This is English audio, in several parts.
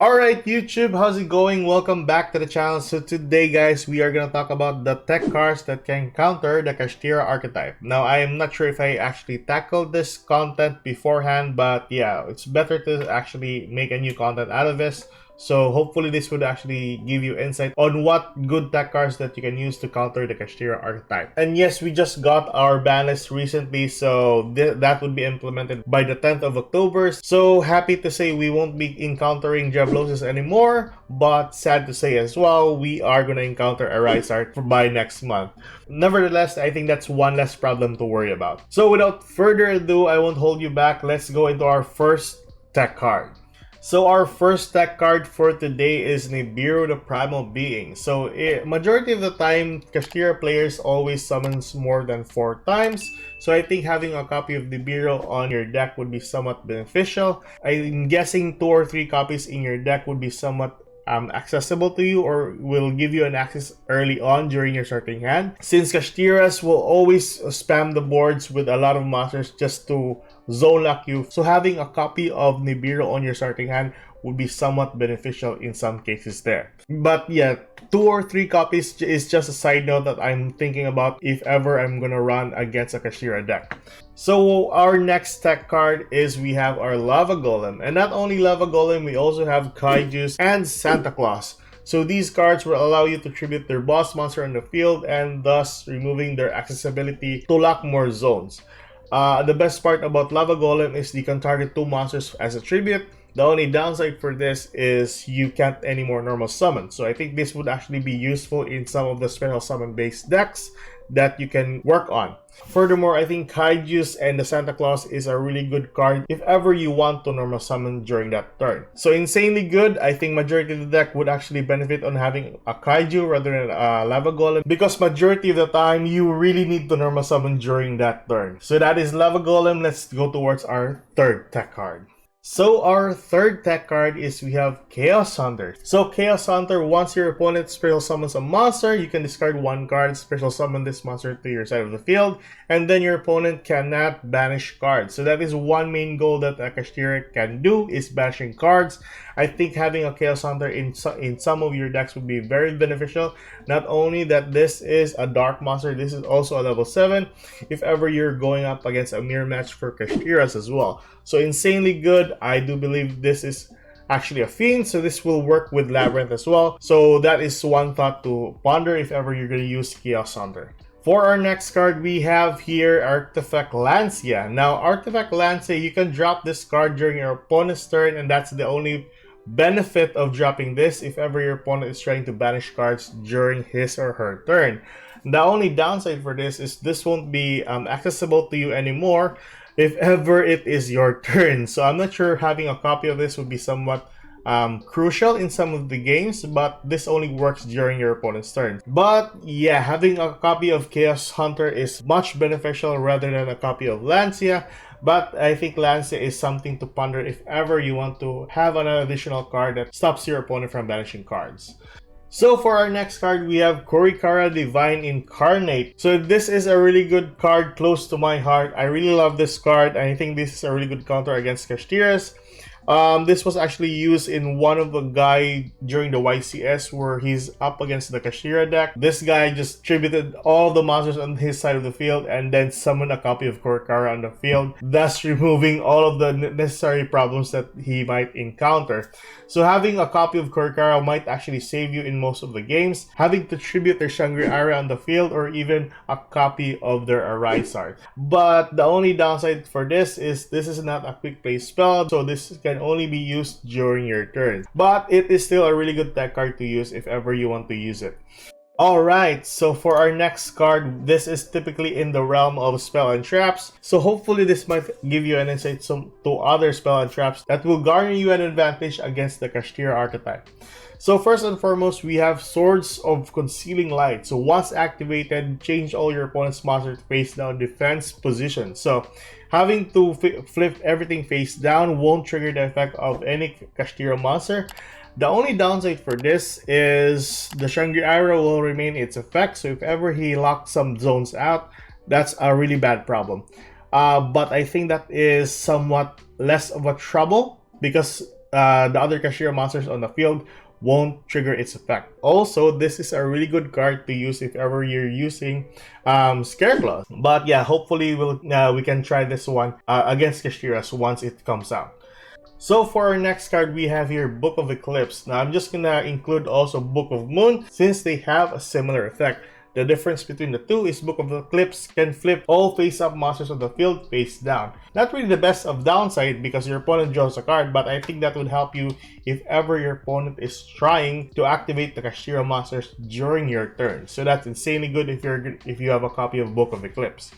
Alright YouTube, how's it going? Welcome back to the channel. So today guys, we are going to talk about the tech cards that can counter the Kashtira archetype. Now I am not sure if I actually tackled this content beforehand, but yeah, it's better to actually make a new content out of this. So hopefully this would actually give you insight on what good tech cards that you can use to counter the Kashtira archetype. And yes, we just got our ban list recently, so that would be implemented by the 10th of October. So happy to say we won't be encountering Javeloses anymore, but sad to say as well, we are going to encounter a Rise Art by next month. Nevertheless, I think that's one less problem to worry about. So without further ado, I won't hold you back. Let's go into our first tech card. So our first tech card for today is Nibiru the Primal Being. So majority of the time, Kashtira players always summons more than 4 times. So I think having a copy of Nibiru on your deck would be somewhat beneficial. I'm guessing 2 or 3 copies in your deck would be somewhat accessible to you, or will give you an access early on during your starting hand, since Kashtiras will always spam the boards with a lot of monsters just to zone lock you. So having a copy of Nibiru on your starting hand would be somewhat beneficial in some cases there. But yeah, 2 or 3 copies is just a side note that I'm thinking about if ever I'm gonna run against a Kashtira deck. So our next tech card is we have our Lava Golem, and not only Lava Golem, we also have Kaijus and Santa Claus. So these cards will allow you to tribute their boss monster on the field and thus removing their accessibility to lock more zones. The best part about Lava Golem is you can target 2 monsters as a tribute. The only downside for this is you can't anymore normal summon. So I think this would actually be useful in some of the special summon based decks that you can work on. Furthermore, I think Kaijus and the Santa Claus is a really good card if ever you want to normal summon during that turn. So insanely good. I think majority of the deck would actually benefit on having a Kaiju rather than a Lava Golem, because majority of the time you really need to normal summon during that turn. So that is Lava Golem. Let's go towards our third tech card. So our third tech card is we have Chaos Hunter. So Chaos Hunter, once your opponent special summons a monster, you can discard 1 card, special summon this monster to your side of the field, and then your opponent cannot banish cards. So that is one main goal that a Kashtira can do, is banishing cards. I think having a Chaos Hunter in some of your decks would be very beneficial. Not only that this is a dark monster, this is also a level 7 if ever you're going up against a mirror match for Kashtiras as well. So insanely good. I do believe this is actually a fiend, so this will work with Labyrinth as well. So that is one thought to ponder if ever you're going to use Chaos Hunter. For our next card, we have here Artifact Lancia. Now, Artifact Lancia, you can drop this card during your opponent's turn, and that's the only benefit of dropping this if ever your opponent is trying to banish cards during his or her turn. The only downside for this is this won't be accessible to you anymore if ever it is your turn. So I'm not sure having a copy of this would be somewhat crucial in some of the games, but this only works during your opponent's turn. But yeah, having a copy of Chaos Hunter is much beneficial rather than a copy of Lancia. But I think Lancia is something to ponder if ever you want to have an additional card that stops your opponent from banishing cards. So for our next card, we have Korikara Divine Incarnate. So this is a really good card, close to my heart. I really love this card, and I think this is a really good counter against Kashtiras. This was actually used in one of the guy during the YCS where he's up against the Kashtira deck. This guy just tributed all the monsters on his side of the field and then summoned a copy of Korikara on the field, thus removing all of the necessary problems that he might encounter. So having a copy of Korikara might actually save you in most of the games, having to tribute their Shangri-Ara on the field or even a copy of their Arise Art. But the only downside for this is not a quick play spell, so this can only be used during your turn. But it is still a really good tech card to use if ever you want to use it. Alright, so for our next card, this is typically in the realm of spell and traps. So hopefully this might give you an insight to other spell and traps that will garner you an advantage against the Kashtira archetype. So first and foremost, we have Swords of Concealing Light. So once activated, change all your opponent's monster to face down defense position. So having to flip everything face down won't trigger the effect of any Kashtira monster. The only downside for this is the Shangri-Ara will remain its effect, so if ever he locks some zones out, that's a really bad problem. But I think that is somewhat less of a trouble because the other Kashira monsters on the field won't trigger its effect. Also, this is a really good card to use if ever you're using Scareclaws. But yeah, hopefully we can try this one against Kashtiras once it comes out. So for our next card, we have here Book of Eclipse. Now I'm just gonna include also Book of Moon since they have a similar effect. The difference between the two is Book of Eclipse can flip all face-up monsters on the field face down. Not really the best of downside because your opponent draws a card, but I think that would help you if ever your opponent is trying to activate the Kashtira monsters during your turn. So that's insanely good if you have a copy of Book of Eclipse.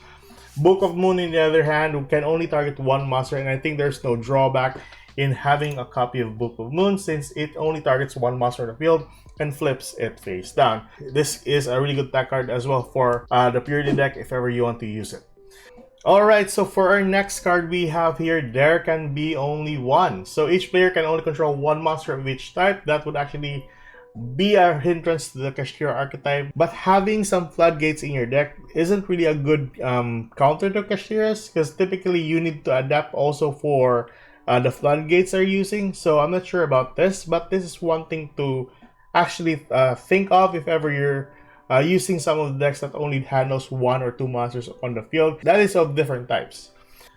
Book of Moon, on the other hand, can only target one monster, and I think there's no drawback in having a copy of Book of Moon since it only targets one monster on the field and flips it face down. This is a really good tech card as well for the Purity deck if ever you want to use it. Alright, so for our next card we have here, There Can Be Only One. So each player can only control one monster of each type. That would actually be a hindrance to the Kashtira archetype, but having some floodgates in your deck isn't really a good counter to Kashtiras because typically you need to adapt also for the floodgates are using. So I'm not sure about this, but this is one thing to actually think of if ever you're using some of the decks that only handles one or two monsters on the field that is of different types.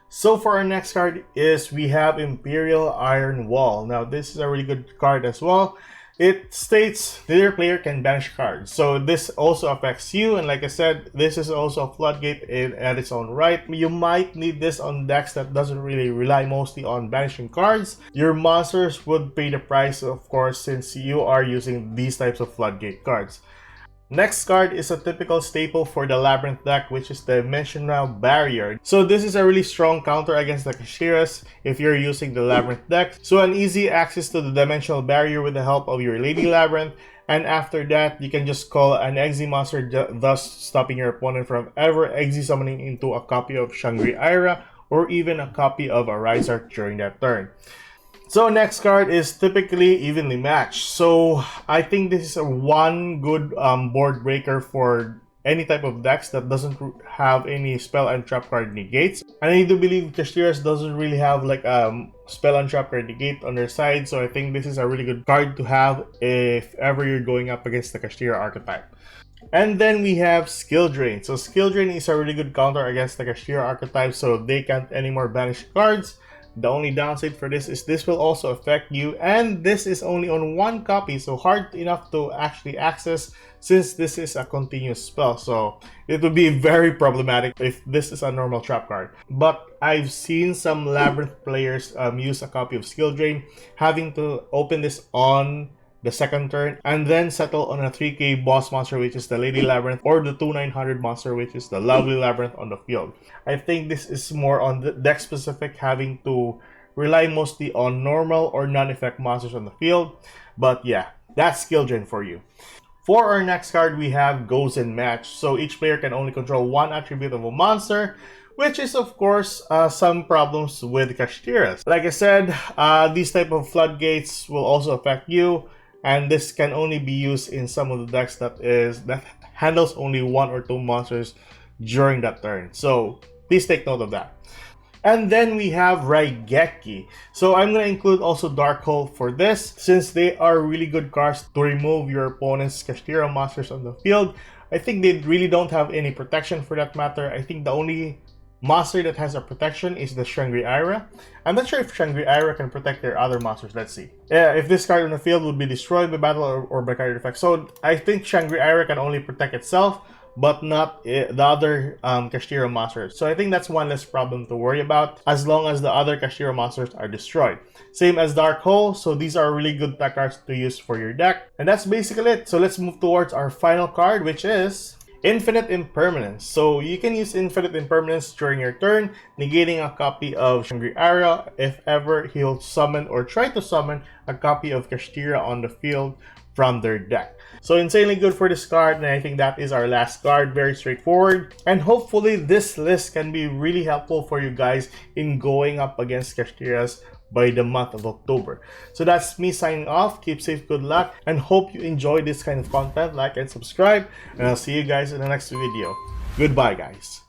So for our next card is we have Imperial Iron Wall. Now this is a really good card as well. It states neither player can banish cards. So this also affects you, and like I said, this is also a floodgate at its own right. You might need this on decks that doesn't really rely mostly on banishing cards. Your monsters would pay the price, of course, since you are using these types of floodgate cards. Next card is a typical staple for the Labyrinth deck, which is the Dimensional Barrier. So this is a really strong counter against the Kashtiras if you're using the Labyrinth deck. So an easy access to the Dimensional Barrier with the help of your Lady Labyrinth, and after that you can just call an Exi monster, thus stopping your opponent from ever Exi summoning into a copy of Shangri-Ira or even a copy of a Rizark during that turn. So next card is typically evenly matched. So I think this is a one good board breaker for any type of decks that doesn't have any spell and trap card negates. And I do believe Kashtiras doesn't really have like spell and trap card negate on their side. So I think this is a really good card to have if ever you're going up against the Kashtira archetype. And then we have Skill Drain. So Skill Drain is a really good counter against the Kashtira archetype, so they can't anymore banish cards. The only downside for this is this will also affect you, and this is only on one copy, so hard enough to actually access since this is a continuous spell. So it would be very problematic if this is a normal trap card. But I've seen some Labyrinth players use a copy of Skill Drain, having to open this on the second turn and then settle on a 3k boss monster, which is the Lady Labyrinth, or the 2900 monster, which is the Lovely Labyrinth on the field. I think this is more on the deck specific, having to rely mostly on normal or non-effect monsters on the field. But yeah, that's Skill Drain for you. For our next card, we have Goes and Match. So each player can only control one attribute of a monster, which is of course some problems with Kashtiras. Like I said, these type of floodgates will also affect you, and this can only be used in some of the decks that handles only one or two monsters during that turn. So please take note of that. And then we have Raigeki. So I'm going to include also Dark Hole for this, since they are really good cards to remove your opponent's Kashtira monsters on the field. I think they really don't have any protection for that matter. I think the only monster that has a protection is the Shangri-Ira. I'm not sure if Shangri-Ira can protect their other monsters. Let's see. Yeah, if this card on the field would be destroyed by battle or by card effect. So I think Shangri-Ira can only protect itself, but not the other Kashtira monsters. So I think that's one less problem to worry about as long as the other Kashtira monsters are destroyed. Same as Dark Hole, so these are really good tech cards to use for your deck. And that's basically it. So let's move towards our final card, which is Infinite Impermanence. So you can use Infinite Impermanence during your turn, negating a copy of Shangri-Ira if ever he'll summon or try to summon a copy of Kashtira on the field from their deck. So insanely good for this card, and I think that is our last card. Very straightforward, and hopefully this list can be really helpful for you guys in going up against Kashtiras by the month of October. So that's me signing off. Keep safe, good luck, and hope you enjoy this kind of content. Like and subscribe, and I'll see you guys in the next video. Goodbye, guys.